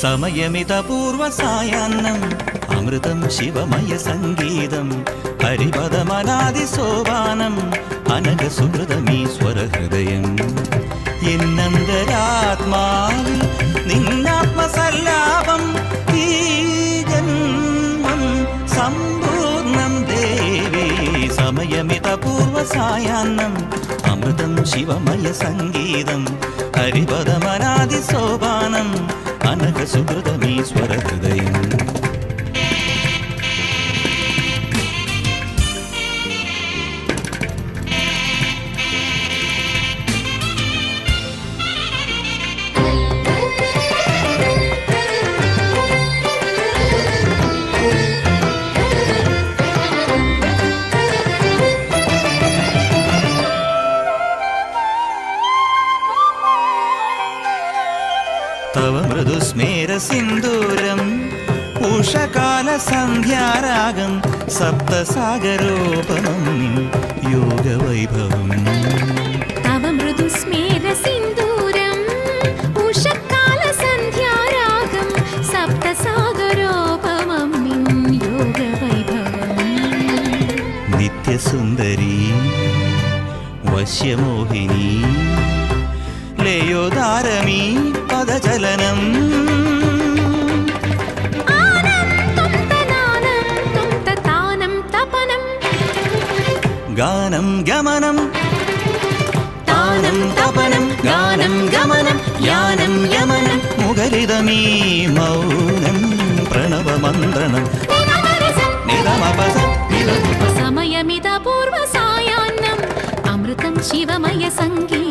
സമയമിതപൂർവസായാന്നം അമൃതം ശിവമയ സംഗീതം ഹരിപദമനാദിസോപാനം അനഘസുഹൃതമീശ്വരഹൃദയം എന്നന്തരാത്മാവിൽ നിന്നാത്മസല്ലാപം ഈ ജന്മം സമ്പൂർണം ദേവി സമയമിതപൂർവസായാന്നം അമൃതം ശിവമയ സംഗീതം ഹരിപദമനാദിസോപാനം അനഘസുഹൃതമീശ്വരഹൃദയം തവ മൃദുസ്മേരസിന്ദൂരം ഉഷകാലസന്ധ്യാരാഗം സപ്തസാഗരോപമം യോഗവൈഭവം തവ മൃദുസ്മേരസിന്ദൂരം ഉഷകാലസന്ധ്യാരാഗം സപ്തസാഗരോപമം യോഗവൈഭവം നിത്യസുന്ദരീ വശ്യമോഹിനി ലയോദാരമീ പദചലനം ഗാനം ഗമനം താനം തപനം ഗാനം ഗമനം യാനം യമനം മുഖരിതമീ മൗനം പ്രണവമന്ത്രണം സമയമിതപൂർവസായാന്നം അമൃതം ശിവമയ സംഗീതം